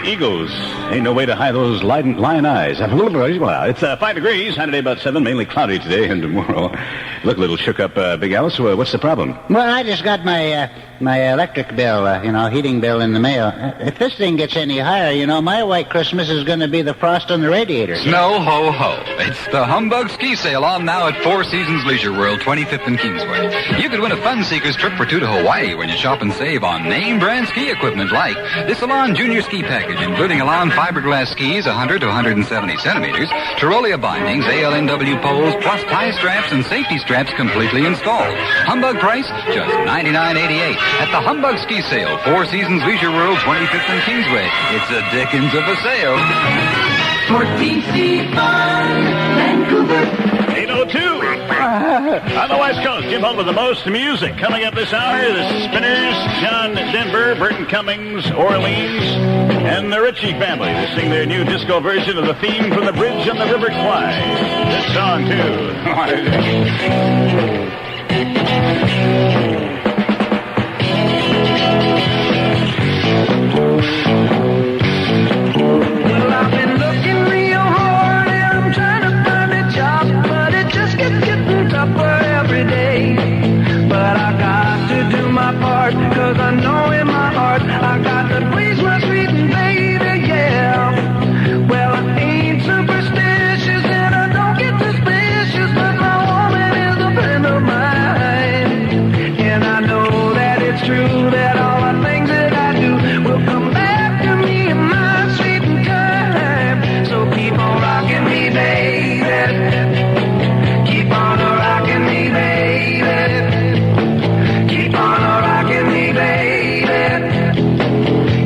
Eagles. Ain't no way to hide those lion eyes. Well, it's 5 degrees, high today about 7, mainly cloudy today and tomorrow. Look a little shook up, Big Alice. What's the problem? Well, I just got my electric bill, heating bill in the mail. If this thing gets any higher, my white Christmas is going to be the frost on the radiator. Snow ho ho. It's the Humbug Ski Sale on now at Four Seasons Leisure World, 25th and Kingsway. You could win a Fun Seekers trip for 2 to Hawaii when you shop and save on name brand ski equipment like this Elan Junior Ski Package, including Elan fiberglass skis, 100 to 170 centimeters, Tyrolia bindings, ALNW poles, plus tie straps and safety straps completely installed. Humbug price, just $99.88 at the Humbug Ski Sale, Four Seasons Leisure World, 25th and Kingsway. It's a dickens of a sale. For CFUN, Vancouver. 8:02. On the West Coast, Jim Holt with the most music. Coming up this hour, the Spinners, John Denver, Burton Cummings, Orleans, and the Ritchie family. They sing their new disco version of the theme from the Bridge on the River Kwai. This song, too. Well, I've been looking real hard and I'm trying to find a job, but it just keeps getting tougher every day. But I got to do my part, cause I know in my heart I got to please my sweet baby, yeah. Well, I ain't superstitious and I don't get suspicious, but my woman is a friend of mine. And I know that it's true that all the things that I do will come back to me in my sweet time. So keep on rocking me, baby. Keep on rocking me, baby. Keep on rocking me, baby.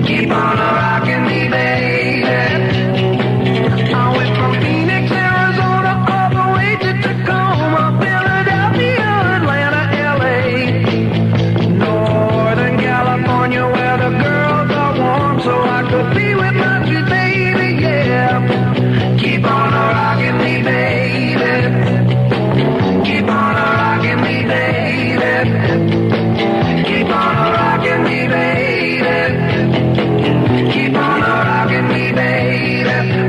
Keep on rocking me, baby. I went from Phoenix, Arizona, all the way to Tacoma, Philadelphia, Atlanta, LA, Northern California, where the girls are warm, so I could be with my sweet baby, yeah. Keep on rocking me, baby. Keep on rocking me, baby. Keep on rocking me, baby. Keep on rocking me, baby.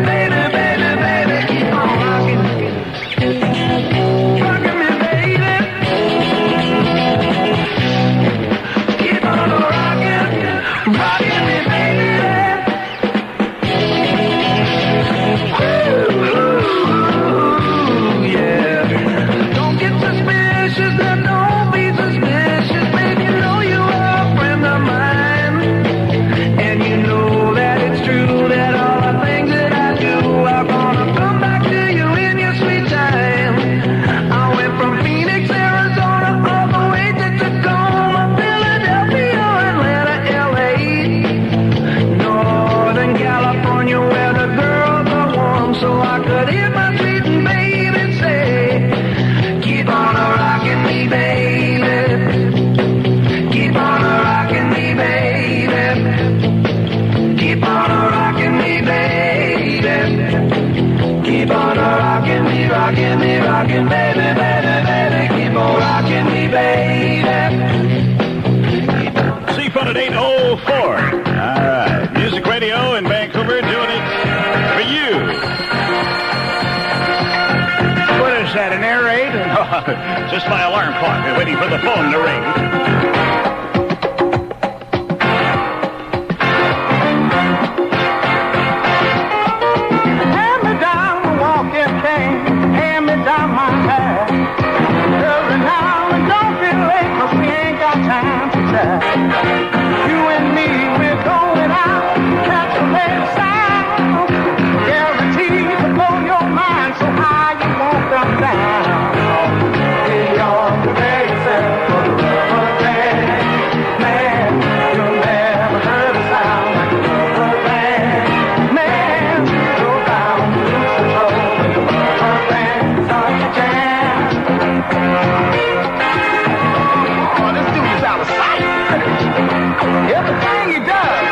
Baby, baby, baby, keep on rocking. Rocking me, baby. Keep on rocking. Rocking me, baby. Ooh, yeah. Don't get suspicious, now don't be suspicious, baby. You know you are a friend of mine. And you know that it's true that all the things that I do are gonna come back to you in your sweet time. I went from Phoenix, Arizona, all the way to Tacoma, Philadelphia, Atlanta, LA, Northern California, where the girls are warm, so I could hear my sweet baby say, keep on rocking me, baby. Keep on rocking me, baby. Keep on rocking me, baby. Keep on rocking me, rocking me, rocking, baby, baby, baby. Keep on rocking me, baby. CFUN at 8:04. All right. Music Radio in Vancouver doing it for you. What is that, an air raid? Just my alarm clock. They're waiting for the phone to ring. Hand me down the walking cane, hand me down my hat. Hurry now and don't be late, 'cause we ain't got time to chat. You and me, we're going out, catch a late sound. Guaranteed to blow your mind, so high you won't come down. Hey, y'all, prepare yourself for the rubber band. Man, you'll never heard a sound like a rubber band. Man, go down, lose control when the rubber band starts to jam. Oh, this dude is out of sight. Everything he does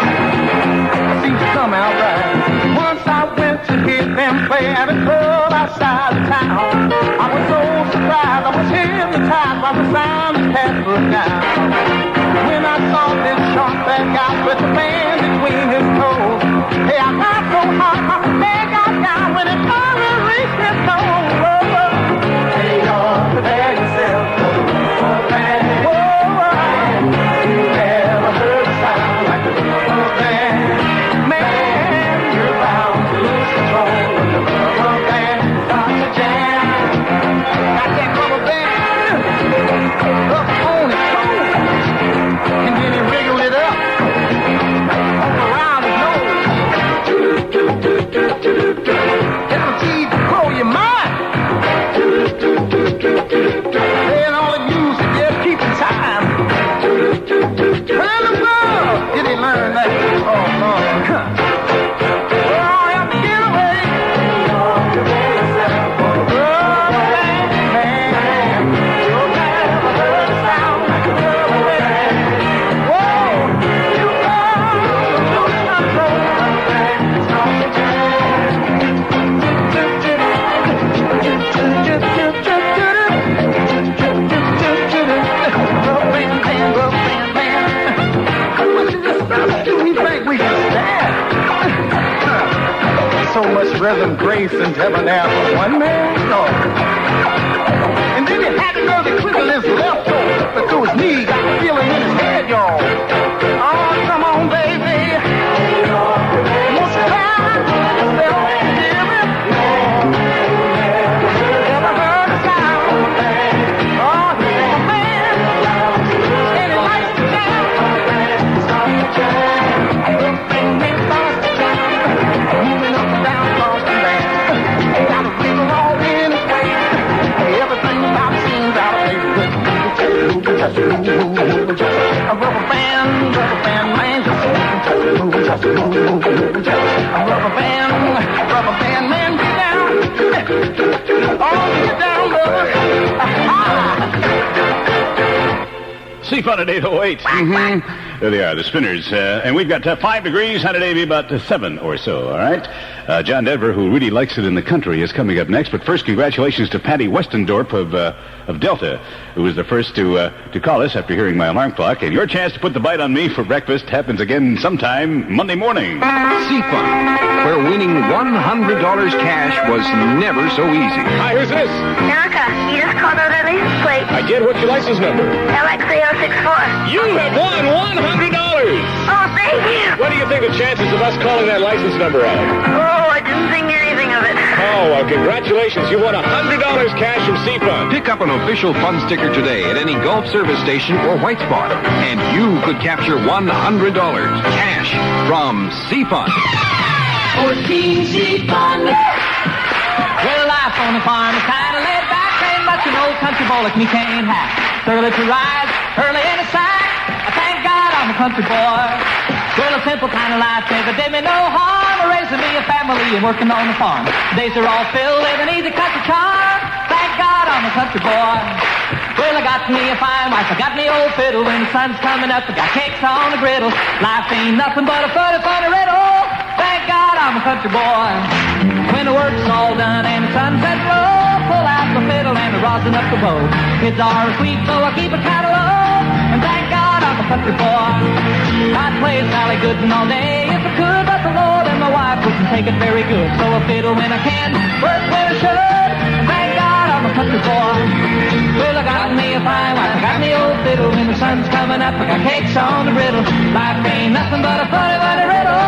seems to come out right. Once I went to hear them play at a club outside of town. I was so surprised, I was hypnotized by the sound his cat put down. When I saw this short fat guy with the band between his toes, rhythm, grace, and debonair for one man, no. And then he had to go to quickle his left toe, but through his knee, got the feeling in his head, y'all. Oh, come on, baby. Won't you ride? Never heard a sound. Oh, he's a man. And he likes to jam. Moving up and down across the land. Got a wiggle all in his way. Everything about it seems out of place. Just move, just a rubber band man. Just move, just a rubber band man. Get down. Oh, get down, brother. CFUN at 8:08. There they are, the Spinners. And we've got 5 degrees. How today be about 7 or so, all right? John Denver, who really likes it in the country, is coming up next. But first, congratulations to Patty Westendorp of Delta, who was the first to call us after hearing my alarm clock. And your chance to put the bite on me for breakfast happens again sometime Monday morning. CFUN, where winning $100 cash was never so easy. Hi, who's this? Erica, you just called out our license plate. I did. What's your license number? LX3064. You have won $100! Oh, thank you. What do you think the chances of us calling that license number out? Oh, I didn't think anything of it. Oh, well, congratulations. You won $100 cash from CFUN. Pick up an official fun sticker today at any Gulf service station or White Spot, and you could capture $100 cash from CFUN. 14 CFUN. Well, life on the farm is kind of laid back. Ain't much an old country boy like me can't have. It's early to rise, early in the sack. I thank God I'm a country boy. Well, a simple kind of life never did me no harm. Raising me a family and working on the farm. Days are all filled with an easy country charm. Thank God I'm a country boy. Well, I got me a fine wife, I got me old fiddle. When the sun's coming up, I got cakes on the griddle. Life ain't nothing but a funny riddle. Thank God I'm a country boy. When the work's all done and the sunset's low, pull out the fiddle and the rosin up the bow. Kids are asleep, so I keep it kind of low. And thank God I'm a country boy. I'd play Sally Gooden all day if I could, but the Lord and my wife wouldn't take it very good. So I fiddle when I can, work when I should. And thank God I'm a country boy. Well, I got me a fine wife, I got me old fiddle. When the sun's coming up, I got cakes on the griddle. Life ain't nothing but a funny riddle.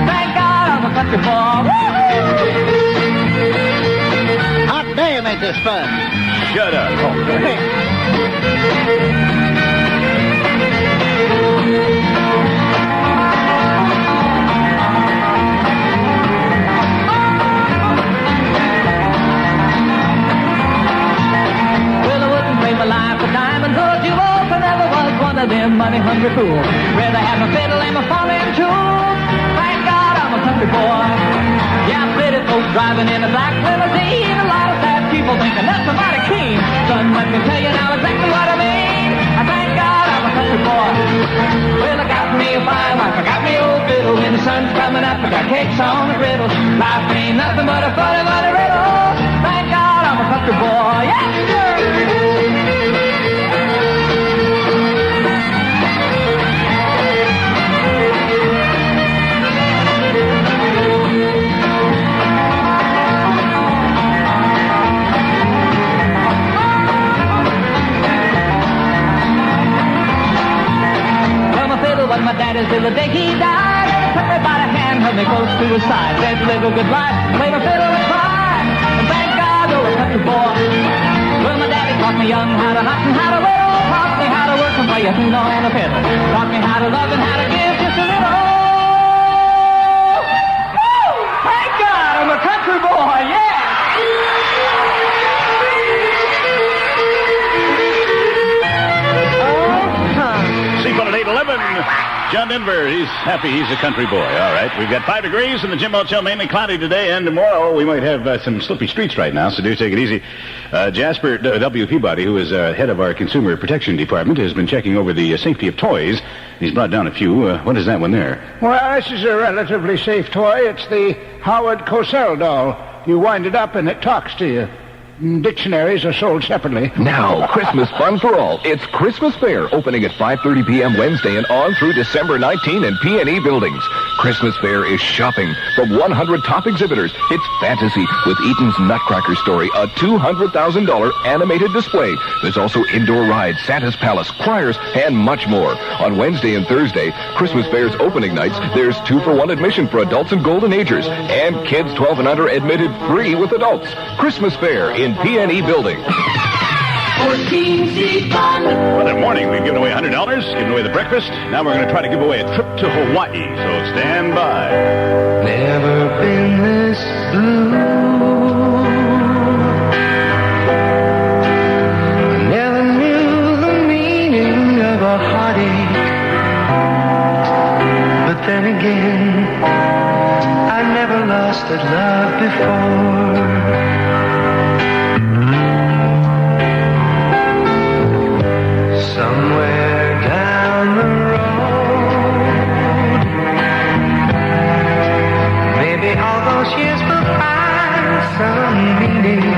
Thank God I'm a country boy. Hot damn, ain't this fun? Shut up. My life for diamonds or jewels, I never was one of them money-hungry fools. Rather have my fiddle and my farming tools. Thank God I'm a country boy. Yeah, pretty folks driving in a black limousine. A lot of sad people thinking that's a mighty keen. Son, let me tell you now exactly what I mean. I thank God I'm a country boy. Well, I got me a fine wife, I got me old fiddle. When the sun's coming up, I got cakes on the griddle. Life ain't nothing but a funny riddle. Thank God I'm a country boy. Yes, sir. But my daddy till the day he died, took me by the hand, held me close to his side, said live a good life, play my fiddle and cry, and thank God you're a country boy. Well, my daddy taught me young how to hunt and how to whittle, taught me how to work and play a tune on the fiddle, taught me how to love and how to give just a little. Woo! Thank God I'm a country boy, yeah! CFUN at 8:11. John Denver, he's happy he's a country boy. All right, we've got 5 degrees in the Jim Belt Show, mainly cloudy today and tomorrow. We might have some slippy streets right now, so do take it easy. Jasper W. Peabody, who is head of our Consumer Protection Department, has been checking over the safety of toys. He's brought down a few. What is that one there? Well, this is a relatively safe toy. It's the Howard Cosell doll. You wind it up and it talks to you. Dictionaries are sold separately. Now, Christmas fun for all. It's Christmas Fair, opening at 5:30 p.m. Wednesday and on through December 19 in P&E buildings. Christmas Fair is shopping. From 100 top exhibitors, it's fantasy with Eaton's Nutcracker Story, a $200,000 animated display. There's also indoor rides, Santa's Palace, choirs, and much more. On Wednesday and Thursday, Christmas Fair's opening nights, there's 2-for-1 admission for adults and golden agers, and kids 12 and under admitted free with adults. Christmas Fair in P&E building. 14C Fun. Well, that morning we've given away $100, given away the breakfast. Now we're going to try to give away a trip to Hawaii, so stand by. Never been this blue. Never knew the meaning of a heartache. But then again, I never lost that love before. Somewhere down the road, maybe all those years will find some meaning.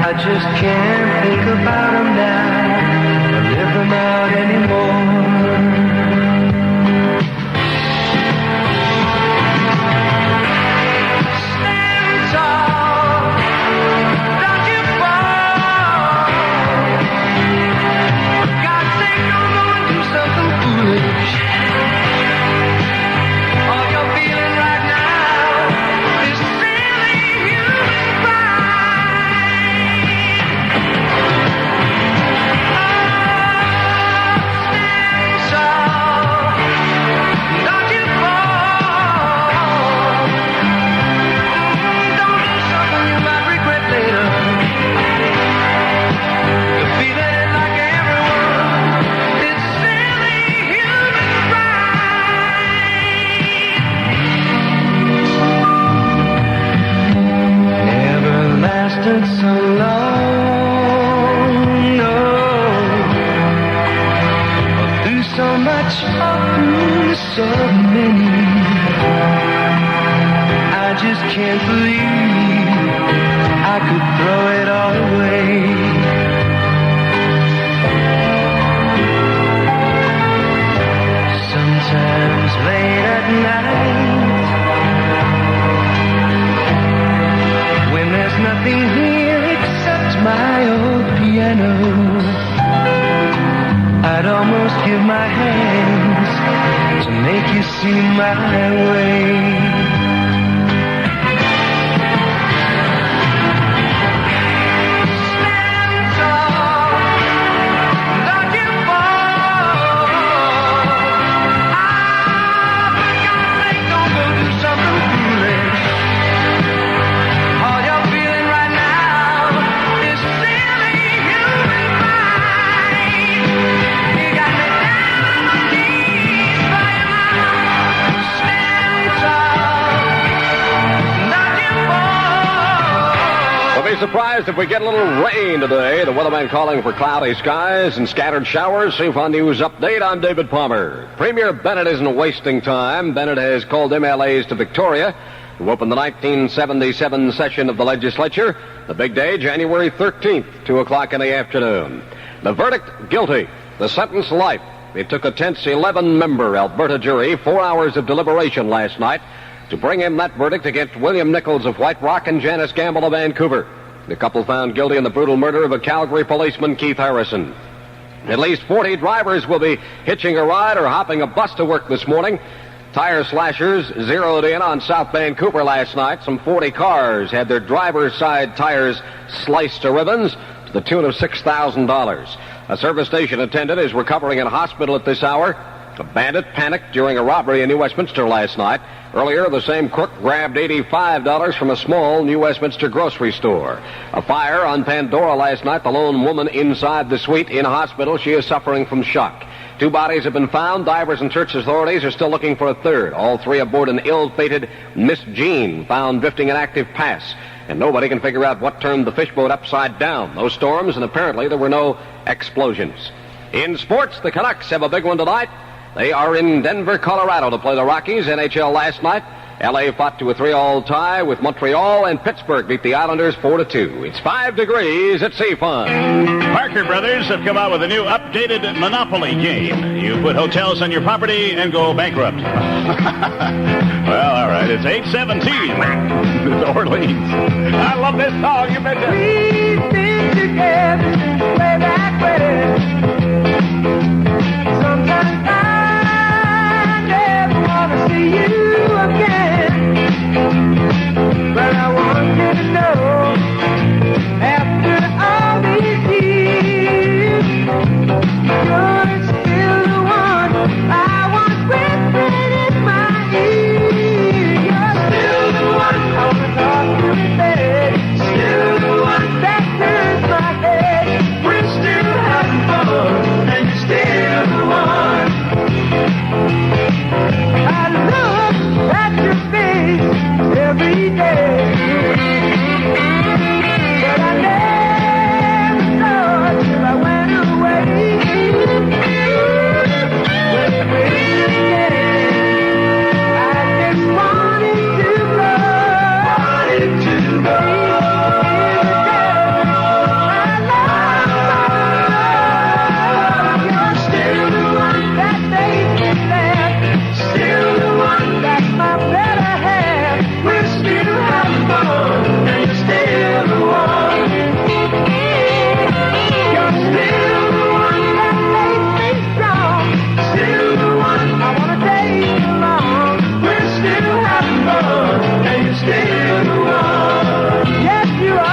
I just can't think about them now, or live them out anymore. Stand tall, don't you fall. For God's sake, don't go and do something foolish. All you're feeling right now is silly human pride. Stand tall, don't you fall. Don't do something you might regret later. You're feeling like everyone. It's silly human pride. Never lasted so long, no. Or through so much, or through so many. I just can't believe I could throw it all away. Sometimes late at night, when there's nothing here except my old piano, I'd almost give my hands to make you see my way. Stand tall, don't you fall. For God's sake, don't go do something foolish. All you're feeling right now is silly human pride. You got me down on my knees for your mama. Stand tall, don't you fall. Don't be surprised if we get a little rain today. The weatherman calling for cloudy skies and scattered showers. CFUN News Update. I'm David Palmer. Premier Bennett isn't wasting time. Bennett has called MLAs to Victoria to open the 1977 session of the legislature. The big day, January 13th, 2 o'clock in the afternoon. The verdict, guilty. The sentence, life. It took a tense 11-member Alberta jury 4 hours of deliberation last night to bring in that verdict against William Nichols of White Rock and Janice Gamble of Vancouver. The couple found guilty in the brutal murder of a Calgary policeman, Keith Harrison. At least 40 drivers will be hitching a ride or hopping a bus to work this morning. Tire slashers zeroed in on South Vancouver last night. Some 40 cars had their driver's side tires sliced to ribbons to the tune of $6,000. A service station attendant is recovering in a hospital at this hour. A bandit panicked during a robbery in New Westminster last night. Earlier, the same crook grabbed $85 from a small New Westminster grocery store. A fire on Pandora last night. The lone woman inside the suite in hospital. She is suffering from shock. 2 bodies have been found. Divers and church authorities are still looking for a third. All 3 aboard an ill-fated Miss Jean found drifting in Active Pass. And nobody can figure out what turned the fishboat upside down. No storms, and apparently there were no explosions. In sports, the Canucks have a big one tonight. They are in Denver, Colorado to play the Rockies. NHL last night, L.A. fought to a 3-all tie with Montreal, and Pittsburgh beat the Islanders 4-2. It's 5 degrees at CFUN. Parker Brothers have come out with a new updated Monopoly game. You put hotels on your property and go bankrupt. Well, all right. It's 8:17. It's Orleans. I love this song. You bet. We've been together way back when. Sometimes I never want to see you again. But I want you to know, after all these years, you're still the one I want whispering in my ear. You're still the one I want to talk to in bed. Still the one that turns my head. We're still having fun, and you're still the one. I look at your face every day, but I never saw it till I went away. When you wait again, I just wanted to go. You're still the one that makes me laugh. Still the one that's my better half. We're still having fun, and you're still the one. You're still the one that makes me strong. Still the one I wanna take along. We're still having fun, and you're still the one. Yes, you are.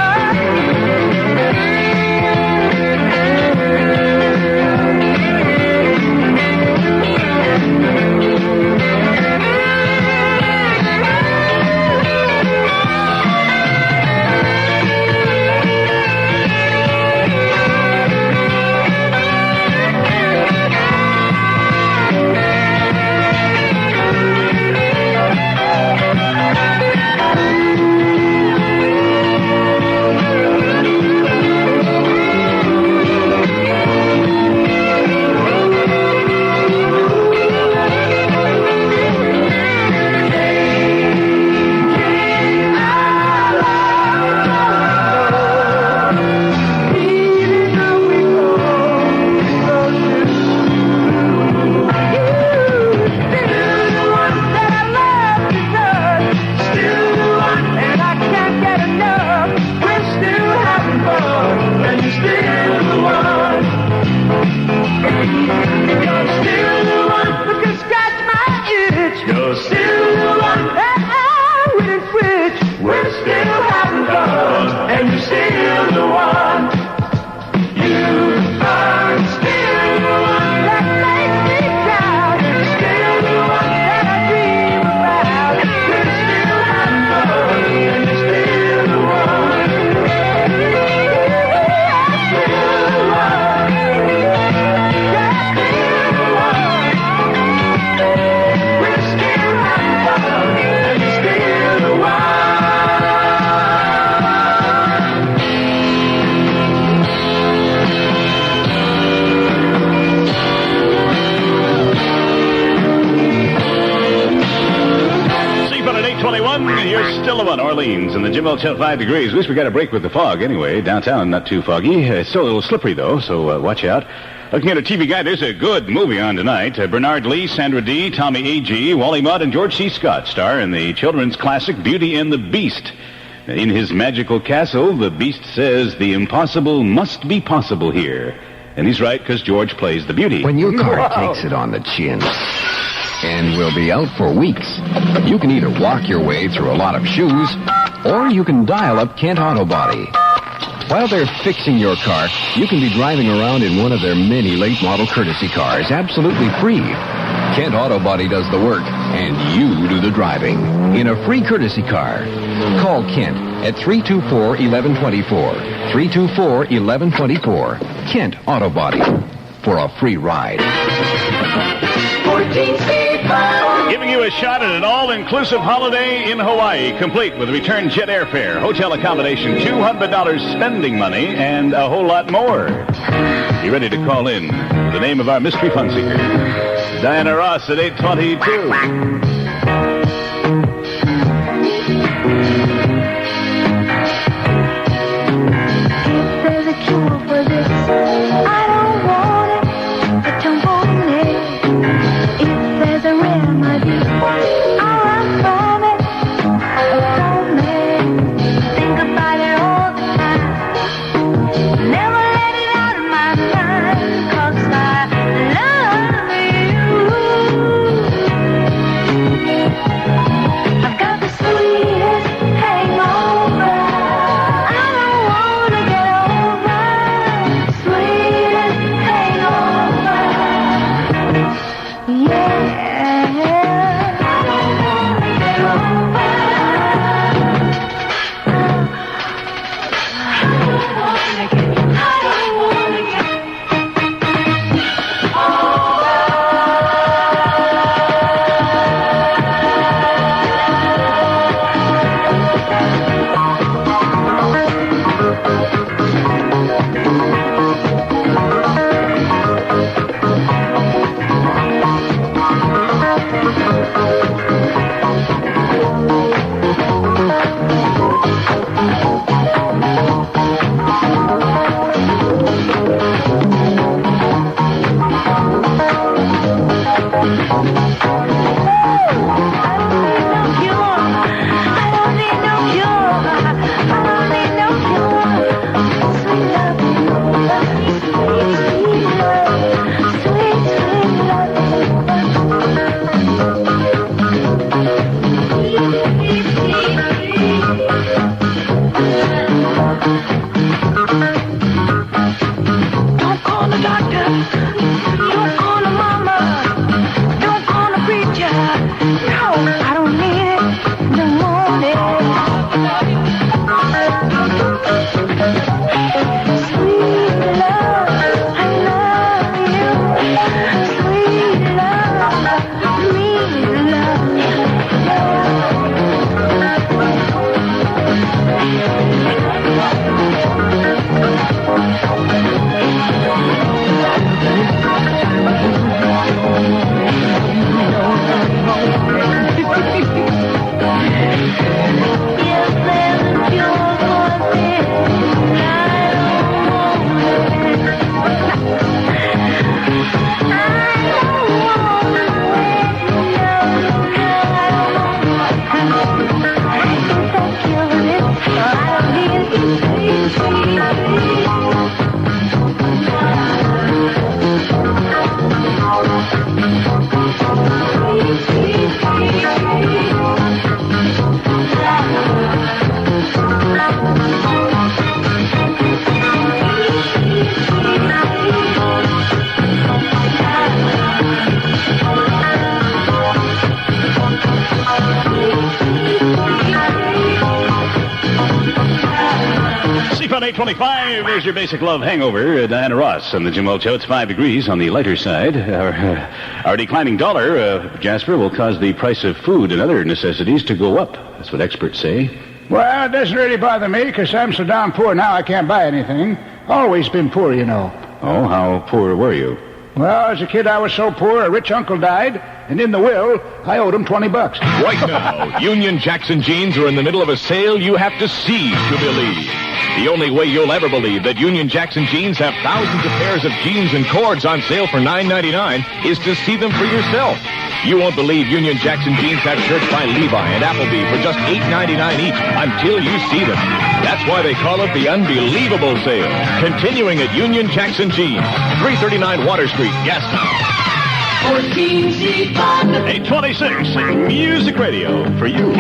Orleans and the Jim Hotel 5 degrees. At least we got a break with the fog anyway. Downtown, not too foggy. It's still a little slippery, though, so watch out. Looking at a TV guide, there's a good movie on tonight. Bernard Lee, Sandra Dee, Tommy A.G., Wally Mudd, and George C. Scott star in the children's classic Beauty and the Beast. In his magical castle, the Beast says the impossible must be possible here. And he's right, because George plays the beauty. When your car takes it on the chin and will be out for weeks, you can either walk your way through a lot of shoes, or you can dial up Kent Auto Body. While they're fixing your car, you can be driving around in one of their many late-model courtesy cars, absolutely free. Kent Auto Body does the work, and you do the driving in a free courtesy car. Call Kent at 324-1124. 324-1124. Kent Auto Body for a free ride. 14 CFUN. Giving you a shot at an all-inclusive holiday in Hawaii, complete with return jet airfare, hotel accommodation, $200 spending money, and a whole lot more. You ready to call in the name of our mystery fun seeker? Diana Ross at 8:22. 8:25 is your basic love hangover. Diana Ross on the Jim Hault Show. It's 5 degrees on the lighter side. Our declining dollar, Jasper, will cause the price of food and other necessities to go up. That's what experts say. Well, it doesn't really bother me because I'm so darn poor now I can't buy anything. Always been poor, you know. Oh, how poor were you? Well, as a kid I was so poor a rich uncle died, and in the will I owed him $20. Right now, Union Jackson jeans are in the middle of a sale you have to see to believe. The only way you'll ever believe that Union Jackson jeans have thousands of pairs of jeans and cords on sale for $9.99 is to see them for yourself. You won't believe Union Jackson jeans have shirts by Levi and Appleby for just $8.99 each until you see them. That's why they call it the Unbelievable Sale. Continuing at Union Jackson Jeans, 339 Water Street, Gastown. 14C Fun. 8:26, Music Radio for you.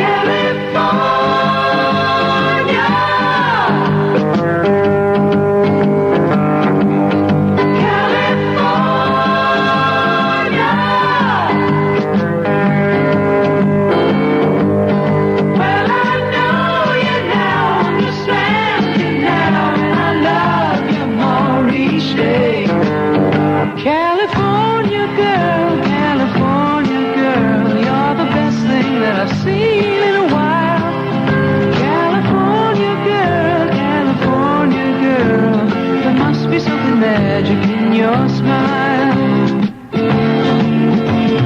Magic in your smile.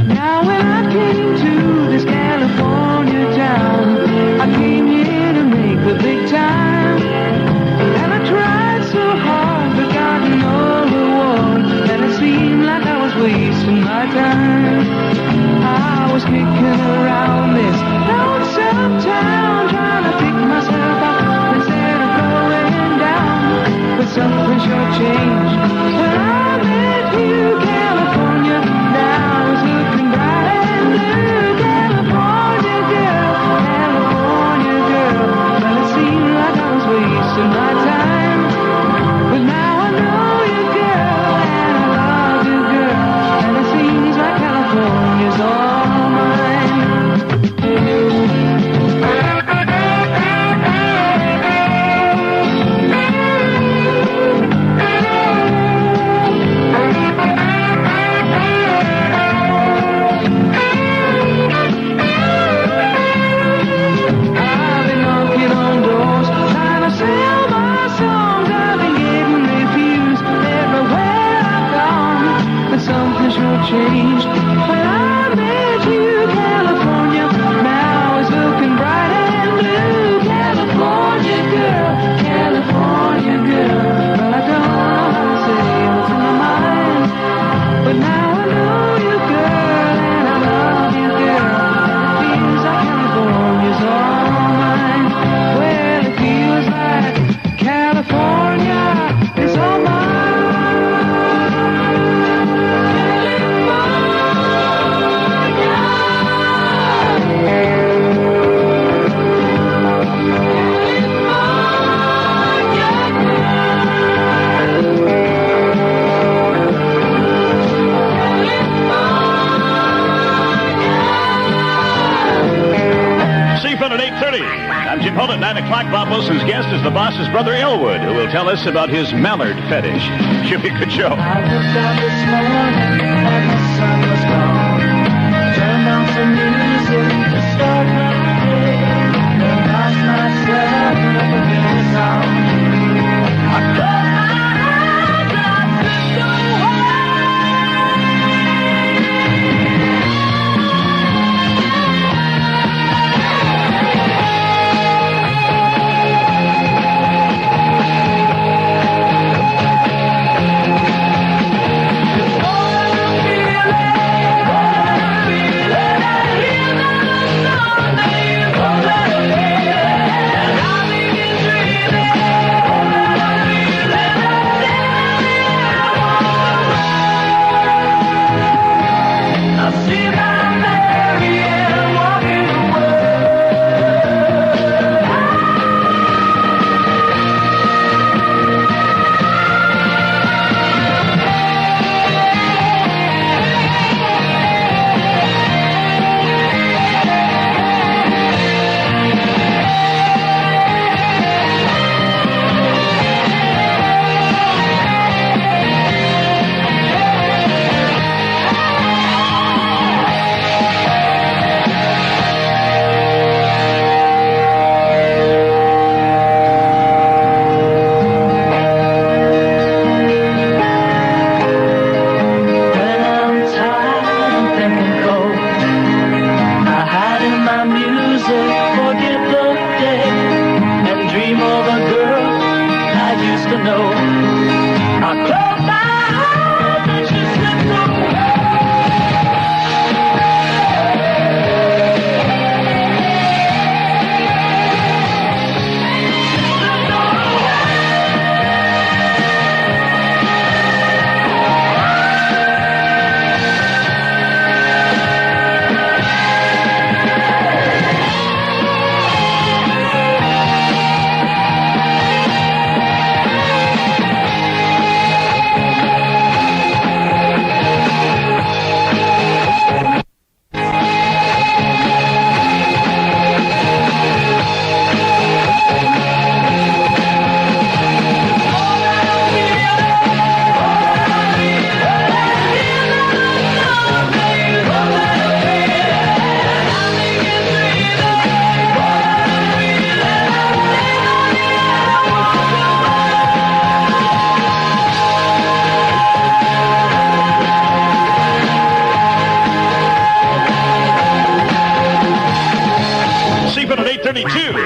Now when I came to this California town, I came here to make the big time. And I tried so hard but got no reward, and it seemed like I was wasting my time. I was kicking around this lonesome town, trying to pick myself up instead of going down. But something sure changed. Changed when I met you, California. Now it's looking bright and blue. California girl, California girl. Well, I don't know how to say what's in my mind, but now I know you, girl, and I love you, girl. It feels like California's all mine. Well, it feels like California is all mine. CFUN at 8:30. I'm Jim Hault at 9 o'clock. Bob Wilson's guest is the boss's brother Elwood, who will tell us about his mallard fetish. Should be a good show. I looked out this morning and the sun was gone. Turned on some music to start my day. And lost myself in a familiar song. I closed my eyes, I slipped away. say, forget the day and dream of a girl I used to know. I close my eyes and she slips away.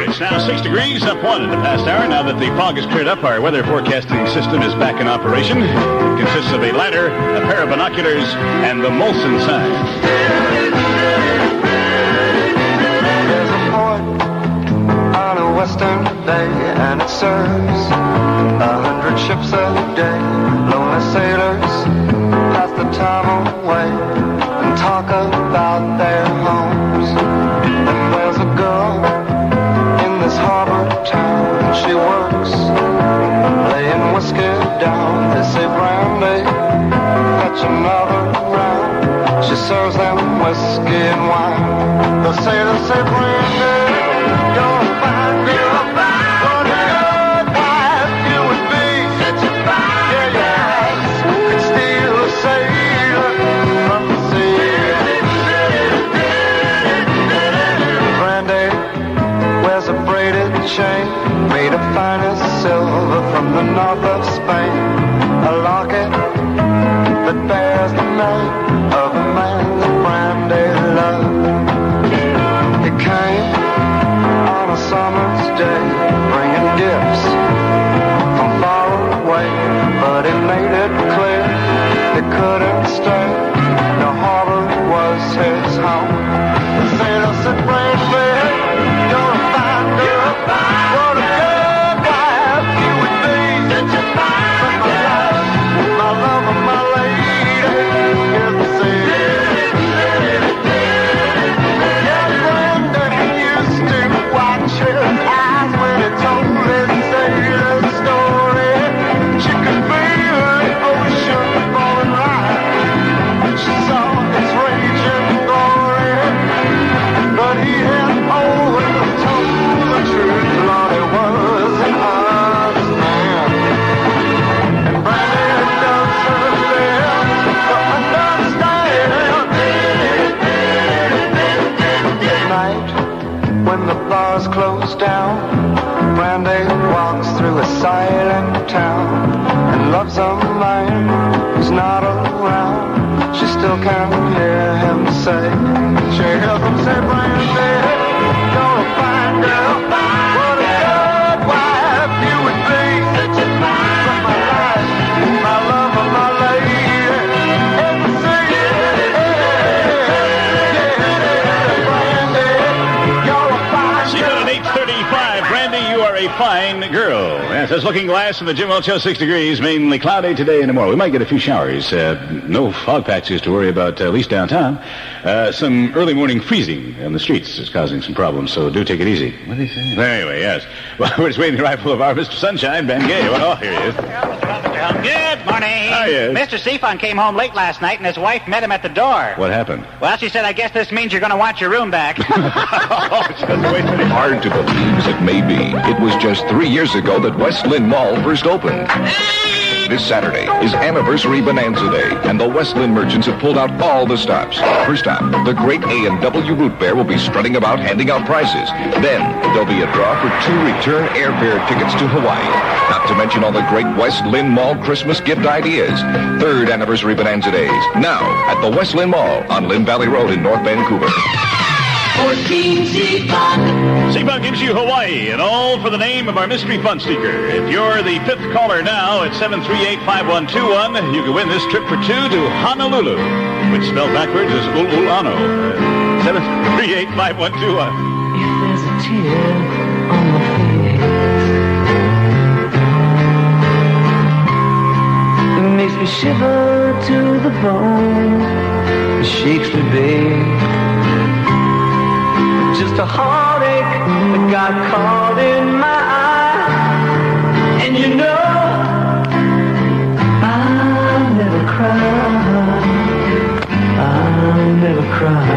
It's now 6 degrees, up 1 in the past hour. Now that the fog has cleared up, our weather forecasting system is back in operation. It consists of a ladder, a pair of binoculars, and the Molson sign. There's a port on a western bay, and it serves 100 ships a day. Lonely sailors pass the time away and talk about their homes. And there's a girl in this harbor town, she works laying whiskey down. They say, Brandy, fetch another round. She serves them whiskey and wine. They say, Brandy, you're a fine girl, what a good wife you would be. Yeah, your eyes could steal a sailor from the sea. Brandy wears a braided chain made of finest silver from the north of Spain. A locket that bears the name of a man that Brandy loved. He came on a summer's day, bringing gifts from far away, but he made it clear he couldn't stay. The harbor was his home. The sailor said, Brandy, you're a fine girl, what a good wife you would be. But my life, my love, and my lady is the sea. Yeah, Brandy used to watch his eyes when he told his sailor story. She could feel the ocean falling right. She saw its raging glory, but he had always told the truth. Lord, he was an honest man, and Brandy does her best to understand. At night, when the bars close down, Brandy walks through a silent town and loves a man who's not around. She still can hear him say, she hears him say, Brandy, you're a fine girl, what a good wife you would be. But my life, my love, and my lady is the sea. Brandy, you're a fine See you girl. at 8:35. Brandy, you are a fine girl. Yes, that's Looking Glass in the Jim Welch Show, 6 degrees, mainly cloudy today and tomorrow. We might get a few showers. No fog patches to worry about, at least downtown. Some early morning freezing on the streets is causing some problems, so do take it easy. What are you saying? Anyway, yes. Well, we're just waiting the arrival of our Mr. Sunshine, Ben Gay. Oh, here he is. Good morning. Oh, yes. Mr. CFUN came home late last night, and his wife met him at the door. What happened? Well, she said, I guess this means you're going to want your room back. Hard to believe as it may be, it was just 3 years ago that West Lynn Mall first opened. This Saturday is Anniversary Bonanza Day, and the West Lynn merchants have pulled out all the stops. First up, the great A&W Root Bear will be strutting about handing out prizes. Then, there'll be a draw for 2 return airfare tickets to Hawaii. Not to mention all the great West Lynn Mall Christmas gift ideas. Third Anniversary Bonanza Days, now at the West Lynn Mall on Lynn Valley Road in North Vancouver. 14 CFUN. CFUN gives you Hawaii, and all for the name of our mystery fun seeker. If you're the fifth caller now at 738-5121, you can win this trip for two to Honolulu, which spelled backwards is Ul'ul'ano. 738-5121. If there's a tear on my face, it makes me shiver to the bone. It shakes me, babe. Just a heartache that got caught in my eye. And you know, I'll never cry. I'll never cry.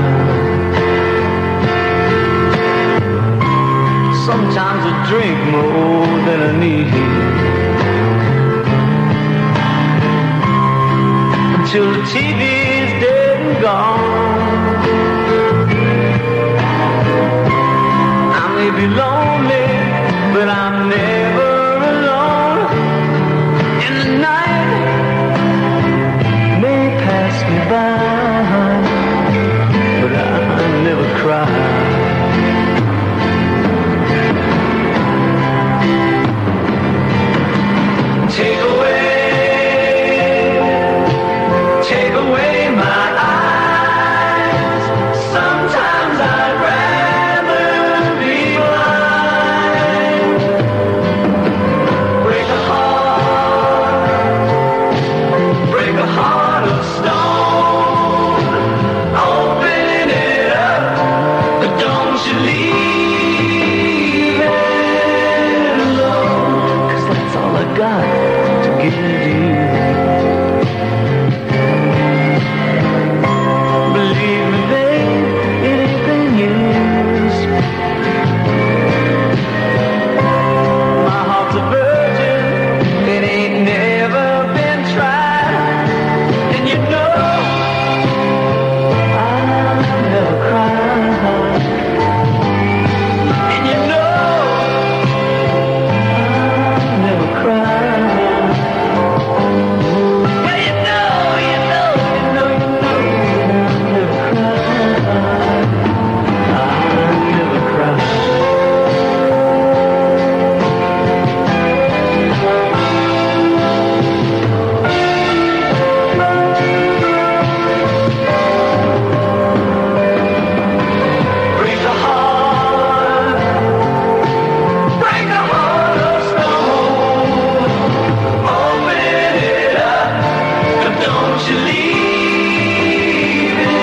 Sometimes I drink more than I need, until the TV's dead and gone. I may be lonely, but I'm never alone. And the night may pass me by, but I'll never cry. Take away my eyes. Sometimes I'd rather be blind. Break a heart of stone. Open it up, but don't you leave it alone. 'Cause that's all I got to give you. Believe me, babe, it ain't been used. My heart's a virgin, it ain't never been tried. And you know, I'll never cry. And you know, I'll never cry. Well, you know, I'll never cry. Break a heart of stone. Open it up, but don't you leave it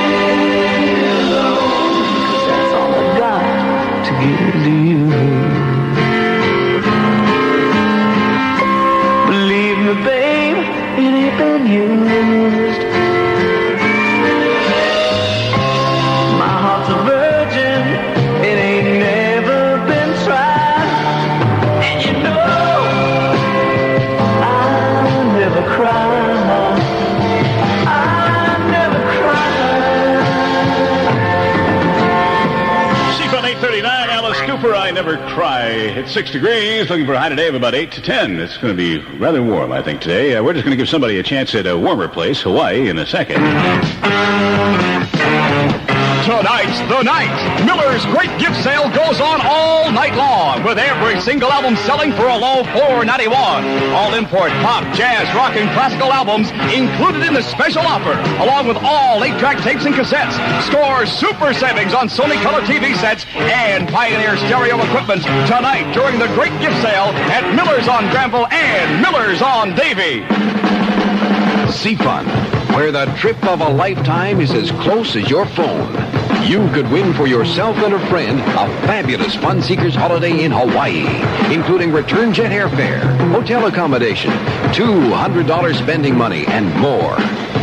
alone. 'Cause that's all I got to give to you. Believe me, babe, it ain't been used. My heart's a virgin, it ain't never been tried. And you know, I'll never cry. I'll never cry. CFUN 839, Alice Cooper, I Never Cry. It's 6 degrees, looking for a high today of about 8 to 10. It's going to be rather warm, I think, today. We're just going to give somebody a chance at a warmer place, Hawaii, in a second. Tonight's the night. Miller's great gift sale goes on all night long, with every single album selling for a low $4.91. All import pop, jazz, rock, and classical albums included in the special offer, along with all 8-track tapes and cassettes. Score super savings on Sony Color TV sets and Pioneer stereo equipment tonight during the great gift sale at Miller's on Granville and Miller's on Davie. CFUN, where the trip of a lifetime is as close as your phone. You could win for yourself and a friend a fabulous Fun Seekers holiday in Hawaii, including return jet airfare, hotel accommodation, $200 spending money, and more.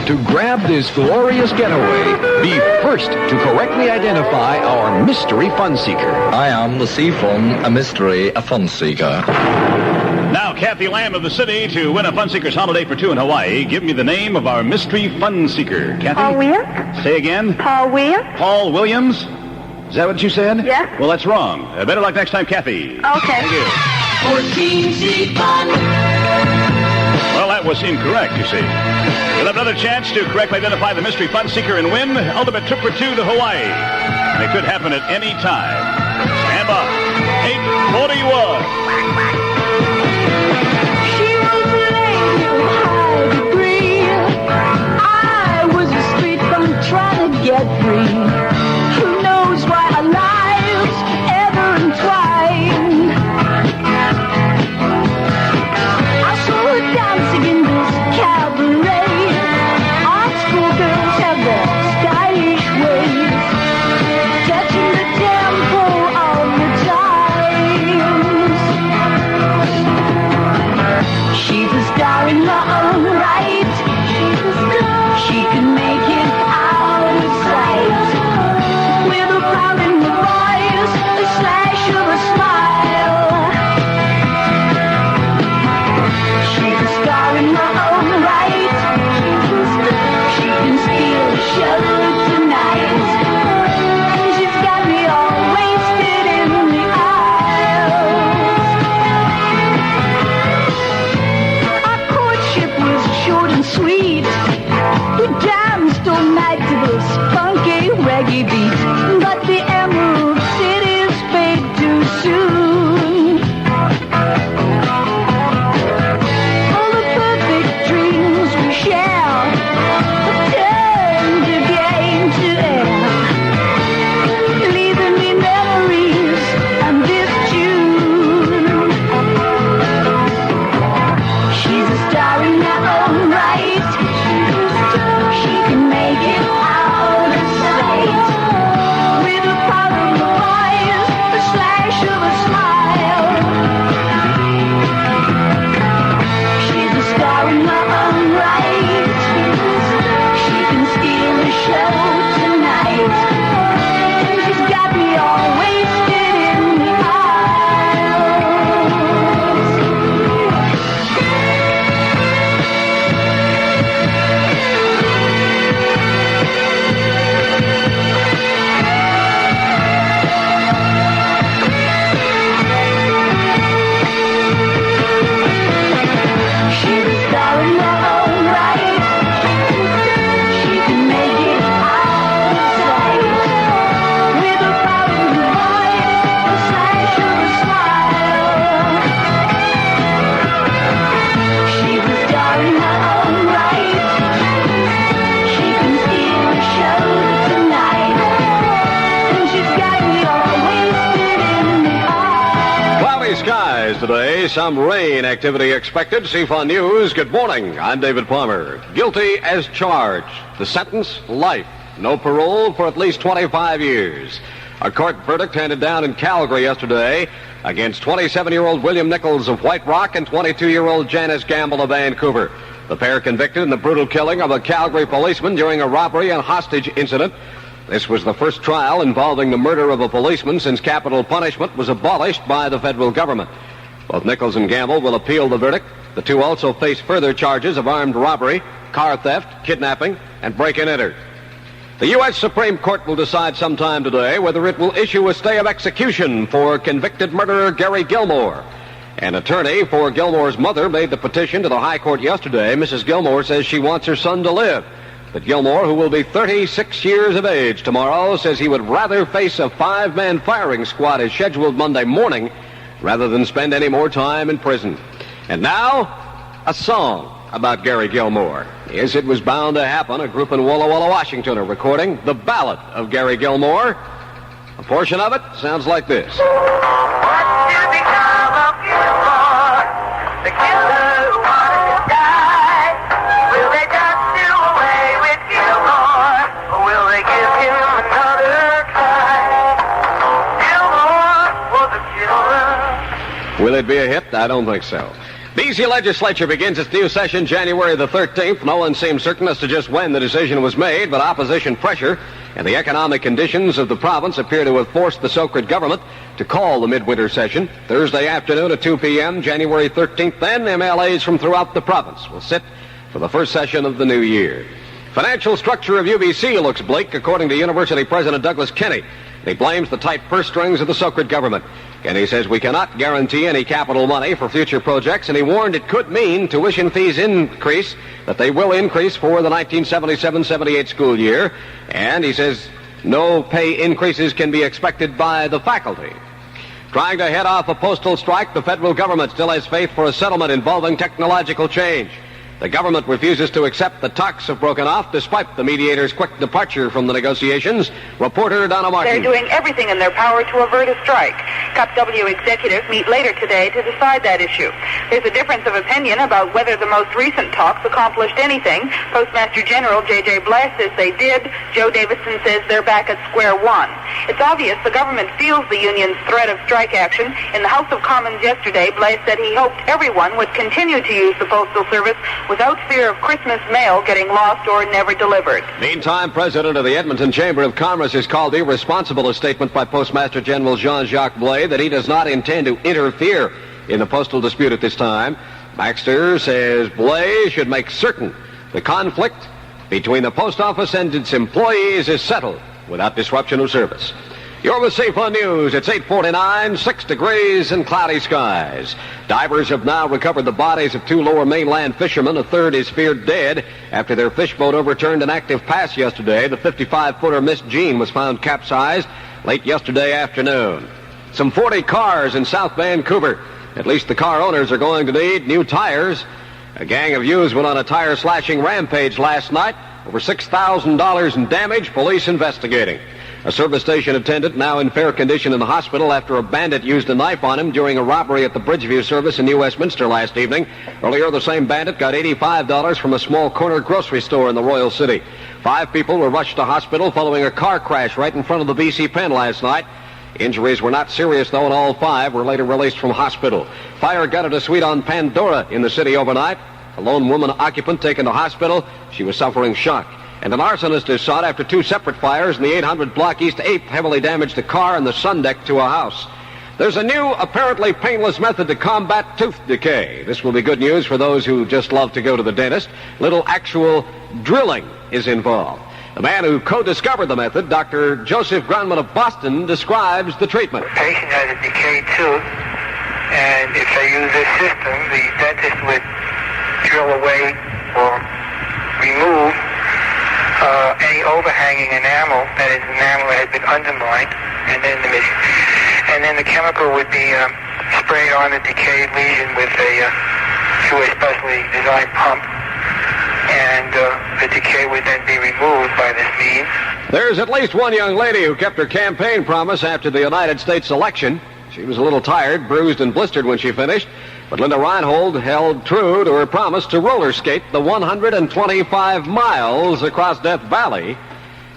To grab this glorious getaway, be first to correctly identify our mystery Fun Seeker. I am the CFUN, a mystery, a Fun Seeker. Now, Kathy Lamb of the city to win a Fun Seekers holiday for two in Hawaii. Give me the name of our mystery Fun Seeker. Kathy? Paul Williams. Say again? Paul Williams. Paul Williams? Is that what you said? Yes. Well, that's wrong. Better luck next time, Kathy. Okay. Thank you. 14 CFUN. Well, that was incorrect, you see. You'll have another chance to correctly identify the mystery Fun Seeker and win ultimate trip for two to Hawaii. And it could happen at any time. Stand by. 41. She was a lady of high degree. I was a street bum trying to get free. Who knows why our lives ever entwined? I saw her dancing in this cabaret. Art school girls have their stylish ways, touching the tempo of the times. She's a star in her own right. She can make it out of sight. With a pound in her voice, a slash of a smile. She's a star in her own right. She can steal a show tonight. And she's got me all wasted in the aisles. Our courtship was short and sweet. We danced all night to this funky reggae beat. But the Emerald City's fade too soon. All the perfect dreams we share turned again to air, leaving me memories and this tune. She's a star in her own right. She can make it out of sight. With a pout of the voice, a slash of a smile. She's a star in her own right. She can steal the show tonight. And she's got me all wasted in the aisles. She's a star in her own right. She can make it out of sight. With a pout in her voice, a slash of a smile. She's a star in her own right. She can steal a show tonight. And she's got me all wasted in the aisle. Cloudy skies today. Some rain activity expected. CFUN News. Good morning. I'm David Palmer. Guilty as charged. The sentence, life. No parole for at least 25 years. A court verdict handed down in Calgary yesterday against 27-year-old William Nichols of White Rock and 22-year-old Janice Gamble of Vancouver. The pair convicted in the brutal killing of a Calgary policeman during a robbery and hostage incident. This was the first trial involving the murder of a policeman since capital punishment was abolished by the federal government. Both Nichols and Gamble will appeal the verdict. The two also face further charges of armed robbery, car theft, kidnapping, and break-and-enter. The U.S. Supreme Court will decide sometime today whether it will issue a stay of execution for convicted murderer Gary Gilmore. An attorney for Gilmore's mother made the petition to the High Court yesterday. Mrs. Gilmore says she wants her son to live. But Gilmore, who will be 36 years of age tomorrow, says he would rather face a 5-man firing squad as scheduled Monday morning rather than spend any more time in prison. And now, a song about Gary Gilmore. Yes, it was bound to happen. A group in Walla Walla, Washington are recording The Ballad of Gary Gilmore. A portion of it sounds like this. What will become of Gilmore, the killer who wanted to die? Will they just do away with Gilmore, or will they give him another try? Gilmore was a killer. Will it be a hit? I don't think so. BC legislature begins its new session January the 13th. No one seems certain as to just when the decision was made, but opposition pressure and the economic conditions of the province appear to have forced the Socred government to call the midwinter session Thursday afternoon at 2 p.m., January 13th. Then MLAs from throughout the province will sit for the first session of the new year. Financial structure of UBC looks bleak, according to University President Douglas Kenny. He blames the tight purse strings of the Socred government. Kenny says we cannot guarantee any capital money for future projects, and he warned it could mean tuition fees increase, that they will increase for the 1977-78 school year. And he says no pay increases can be expected by the faculty. Trying to head off a postal strike, the federal government still has faith for a settlement involving technological change. The government refuses to accept the talks have broken off despite the mediator's quick departure from the negotiations. Reporter Donna Martin. They're doing everything in their power to avert a strike. CUPW executives meet later today to decide that issue. There's a difference of opinion about whether the most recent talks accomplished anything. Postmaster General J.J. Blass says they did. Joe Davidson says they're back at square one. It's obvious the government feels the union's threat of strike action. In the House of Commons yesterday, Blass said he hoped everyone would continue to use the Postal Service without fear of Christmas mail getting lost or never delivered. Meantime, President of the Edmonton Chamber of Commerce has called irresponsible a statement by Postmaster General Jean-Jacques Blais that he does not intend to interfere in the postal dispute at this time. Baxter says Blais should make certain the conflict between the post office and its employees is settled without disruption of service. You're with CFUN News. It's 8:49, 6 degrees and cloudy skies. Divers have now recovered the bodies of 2 lower mainland fishermen. A third is feared dead after their fishboat overturned an active pass yesterday. The 55-footer Miss Jean was found capsized late yesterday afternoon. Some 40 cars in South Vancouver. At least the car owners are going to need new tires. A gang of youths went on a tire-slashing rampage last night. Over $6,000 in damage. Police investigating. A service station attendant now in fair condition in the hospital after a bandit used a knife on him during a robbery at the Bridgeview service in New Westminster last evening. Earlier, the same bandit got $85 from a small corner grocery store in the Royal City. 5 people were rushed to hospital following a car crash right in front of the BC Pen last night. Injuries were not serious, though, and all 5 were later released from hospital. Fire gutted a suite on Pandora in the city overnight. A lone woman occupant taken to hospital. She was suffering shock. And an arsonist is sought after 2 separate fires in the 800 block East 8th heavily damaged a car and the sun deck to a house. There's a new, apparently painless method to combat tooth decay. This will be good news for those who just love to go to the dentist. Little actual drilling is involved. The man who co-discovered the method, Dr. Joseph Grunman of Boston, describes the treatment. The patient has a decayed tooth, and if they use this system, the dentist would drill away or remove any overhanging enamel, that is, enamel that has been undermined, and then the chemical would be sprayed on the decayed lesion with through a specially designed pump, and the decay would then be removed by this means. There's at least one young lady who kept her campaign promise after the United States election. She was a little tired, bruised, and blistered when she finished. But Linda Reinhold held true to her promise to roller skate the 125 miles across Death Valley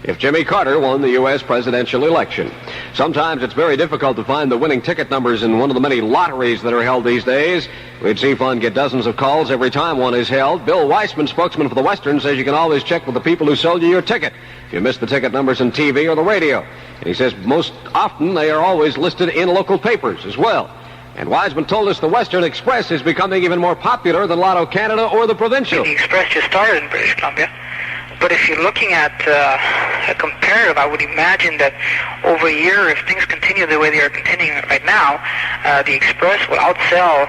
if Jimmy Carter won the U.S. presidential election. Sometimes it's very difficult to find the winning ticket numbers in one of the many lotteries that are held these days. We'd see CFUN get dozens of calls every time one is held. Bill Weissman, spokesman for the Western, says you can always check with the people who sold you your ticket if you missed the ticket numbers on TV or the radio. And he says most often they are always listed in local papers as well. And Wiseman told us the Western Express is becoming even more popular than Lotto Canada or the Provincial. The Express just started in British Columbia. But if you're looking at a comparative, I would imagine that over a year, if things continue the way they are continuing right now, the Express will outsell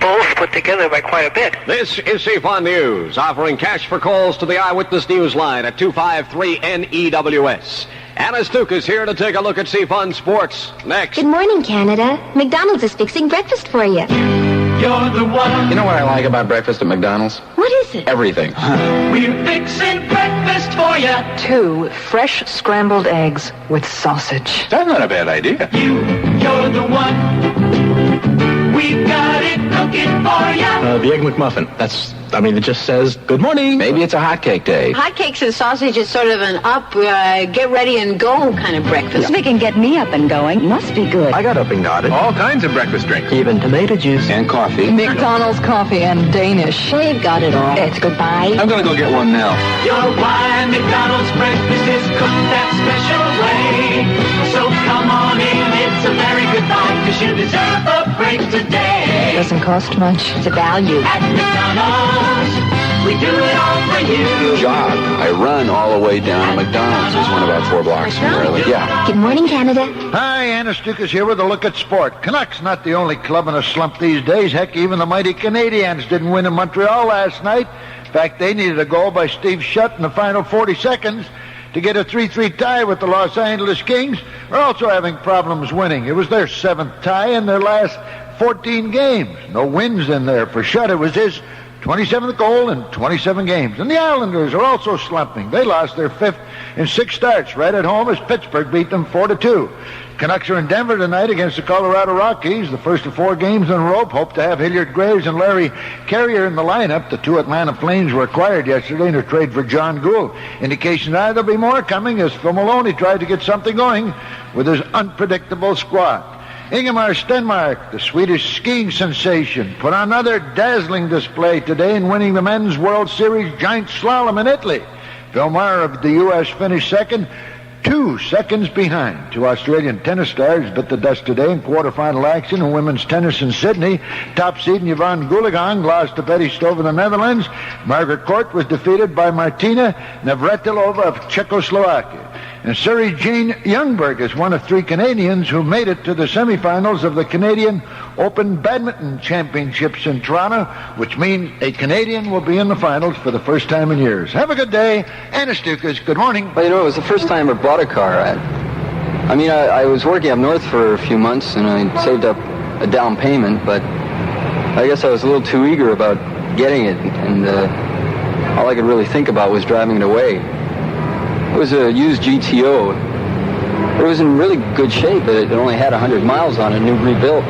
both put together by quite a bit. This is CFUN News, offering cash for calls to the Eyewitness News line at 253-NEWS. Anna Stuke is here to take a look at CFUN Sports. Next. Good morning, Canada. McDonald's is fixing breakfast for you. You're the one. You know what I like about breakfast at McDonald's? What is it? Everything. We're fixing breakfast for you. 2 fresh scrambled eggs with sausage. That's not a bad idea. You're the one. We've got it cooking for you. The Egg McMuffin. It just says, good morning. Maybe it's a hotcake day. Hotcakes and sausage is sort of an up, get ready and go kind of breakfast. If they can get me up and going, must be good. I got up and got it. All kinds of breakfast drinks. Even tomato juice. And coffee. McDonald's coffee and Danish. They've got it all. It's goodbye. I'm going to go get one now. You're why McDonald's breakfast is cooked that special way. So come on in, it's a very good buy, because you deserve a break today. Doesn't cost much. It's a value. At McDonald's, we do it all for you. Jog. I run all the way down to McDonald's. There's one about 4 blocks from where I live. Yeah. Good morning, Canada. Hi, Anna Stuke is here with a look at sport. Canucks not the only club in a slump these days. Heck, even the mighty Canadiens didn't win in Montreal last night. In fact, they needed a goal by Steve Shutt in the final 40 seconds. to get a 3-3 tie with the Los Angeles Kings are also having problems winning. It was their 7th tie in their last 14 games. No wins in there for Shutt. It was his 27th goal in 27 games. And the Islanders are also slumping. They lost their 5th in 6 starts right at home as Pittsburgh beat them 4-2. Canucks are in Denver tonight against the Colorado Rockies. The first of 4 games in a row. Hope to have Hilliard Graves and Larry Carrier in the lineup. The 2 Atlanta Flames were acquired yesterday in a trade for John Gould. Indication that there'll be more coming as Phil Maloney tried to get something going with his unpredictable squad. Ingemar Stenmark, the Swedish skiing sensation, put on another dazzling display today in winning the Men's World Series Giant Slalom in Italy. Phil Maher of the U.S. finished second, 2 seconds behind. 2 Australian tennis stars bit the dust today in quarterfinal action in women's tennis in Sydney. Top seed Yvonne Goolagong lost to Betty Stove of the Netherlands. Margaret Court was defeated by Martina Navratilova of Czechoslovakia. And Surrey Jane Youngberg is one of 3 Canadians who made it to the semifinals of the Canadian Open Badminton Championships in Toronto, which means a Canadian will be in the finals for the first time in years. Have a good day. Anna Stukas, good morning. Well, it was the first time I bought a car. I was working up north for a few months, and I saved up a down payment, but I guess I was a little too eager about getting it, and all I could really think about was driving it away. It was a used GTO. It was in really good shape. It only had 100 miles on it, new rebuilt.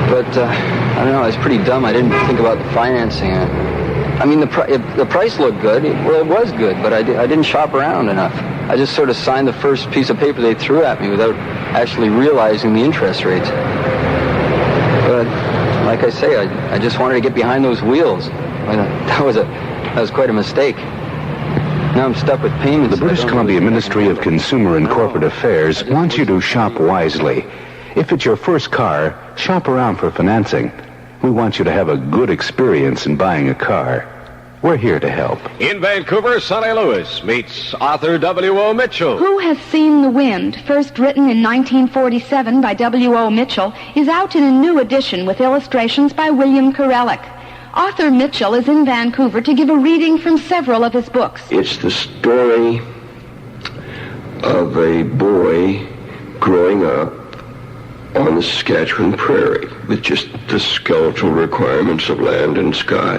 But, I don't know, I was pretty dumb. I didn't think about the financing. The price looked good. It was good, but I didn't shop around enough. I just sort of signed the first piece of paper they threw at me without actually realizing the interest rates. But, like I say, I just wanted to get behind those wheels. That was quite a mistake. Now I'm stuck with payments. The British Columbia Ministry of Consumer and Corporate Affairs wants you to shop wisely. If it's your first car, shop around for financing. We want you to have a good experience in buying a car. We're here to help. In Vancouver, Sonny Lewis meets author W.O. Mitchell. Who Has Seen the Wind, first written in 1947 by W.O. Mitchell, is out in a new edition with illustrations by William Karelic. Author Mitchell is in Vancouver to give a reading from several of his books. It's the story of a boy growing up on the Saskatchewan prairie with just the skeletal requirements of land and sky.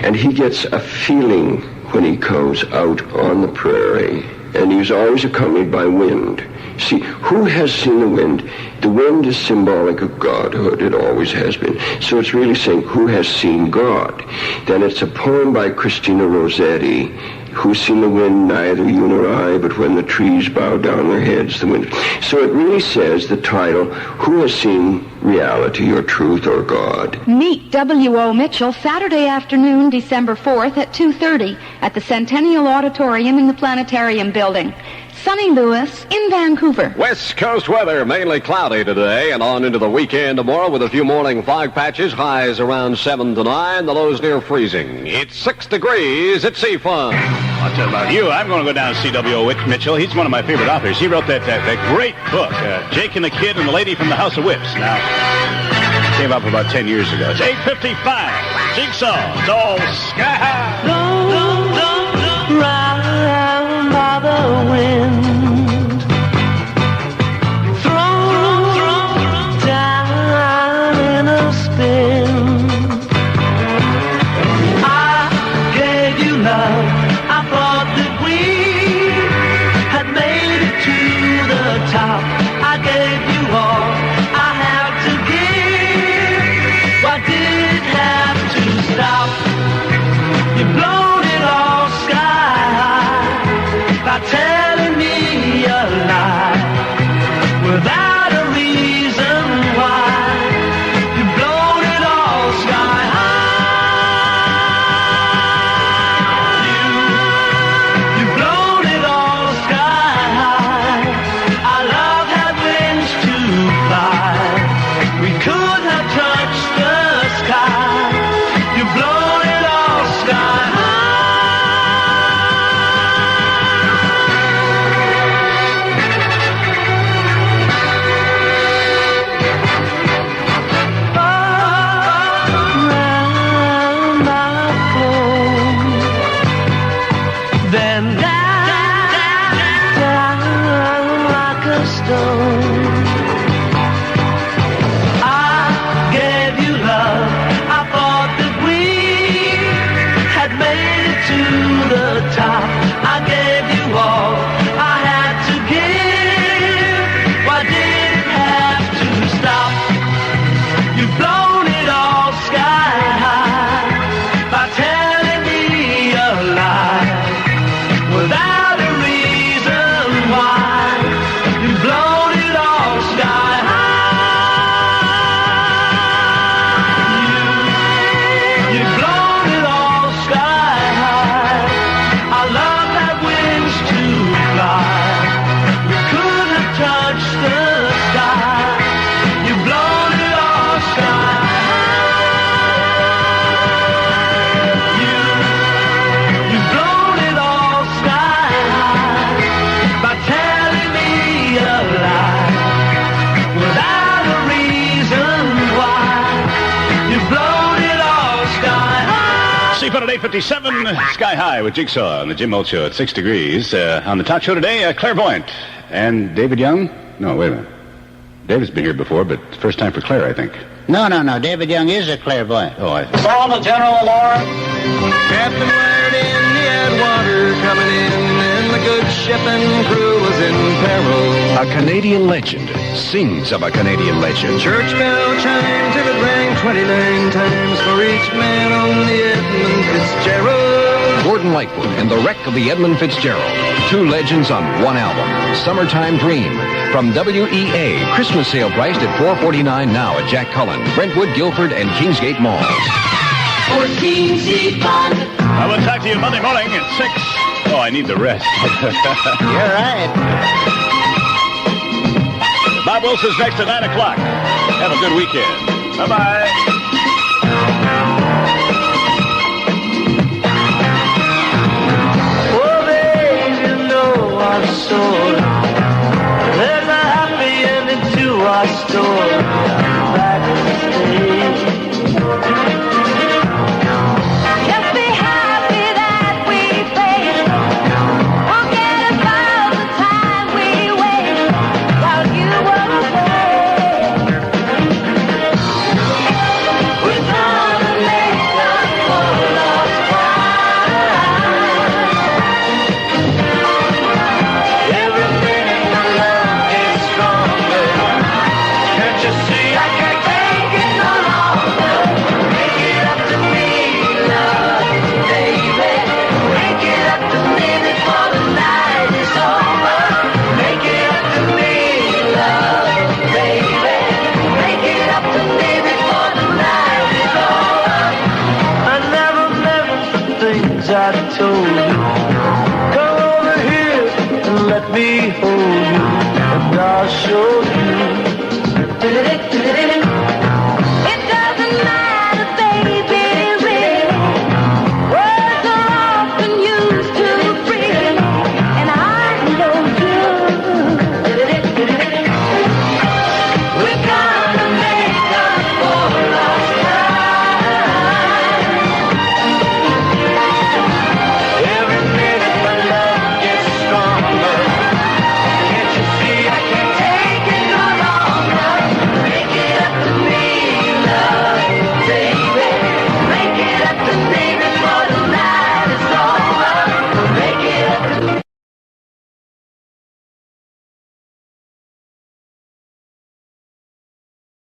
And he gets a feeling when he comes out on the prairie, and he's always accompanied by wind. See, who has seen the wind? The wind is symbolic of godhood. It always has been. So it's really saying, who has seen God? Then it's a poem by Christina Rossetti, who's seen the wind, neither you nor I, but when the trees bow down their heads, the wind. So it really says, the title, who has seen reality or truth or God? Meet W.O. Mitchell Saturday afternoon, December 4th at 2:30 at the Centennial Auditorium in the Planetarium Building. Sonny Lewis in Vancouver. West Coast weather, mainly cloudy today and on into the weekend tomorrow with a few morning fog patches, highs around 7 to 9, the lows near freezing. It's 6 degrees at CFUN. I'll tell you about you. I'm going to go down and see W.O. Mitchell. He's one of my favorite authors. He wrote that great book, Jake and the Kid and the Lady from the House of Whips. Now, came up about 10 years ago. It's 8:55. Jigsaw. It's all sky high. Don't ride by the wind. Throw down in a spin. I gave you love. I thought that we had made it to the top. I gave you all I have to give. Why did it have to stop? You blow C-FUN at 8:57. Sky High with Jigsaw on the Jim Holt Show at 6 degrees. On the talk show today, Clairvoyant. And David Young? No, wait a minute. David's been here before, but first time for Claire, I think. No. David Young is a clairvoyant. Oh, I... On the general alarm. Captain wired in, he had water coming in, and the good ship and crew was in peril. A Canadian legend sings of a Canadian legend. Church bell chimed till it rang 29 times for each man on the Edmund Fitzgerald. Gordon Lightfoot and the Wreck of the Edmund Fitzgerald. Two legends on one album. Summertime Dream. From WEA. Christmas sale priced at $4.49 now at Jack Cullen, Brentwood, Guilford, and Kingsgate malls. 14 CFUN. I will talk to you Monday morning at 6. Oh, I need the rest. You're right. Bob Wilson's next at 9 o'clock. Have a good weekend. Bye-bye. Our story. There's a happy ending to our story. Back in the States. Just be happy that we faced. Forget about the time we wasted while you were away. We're gonna make up for lost time. I told you, come over here and let me hold you, and I'll show you.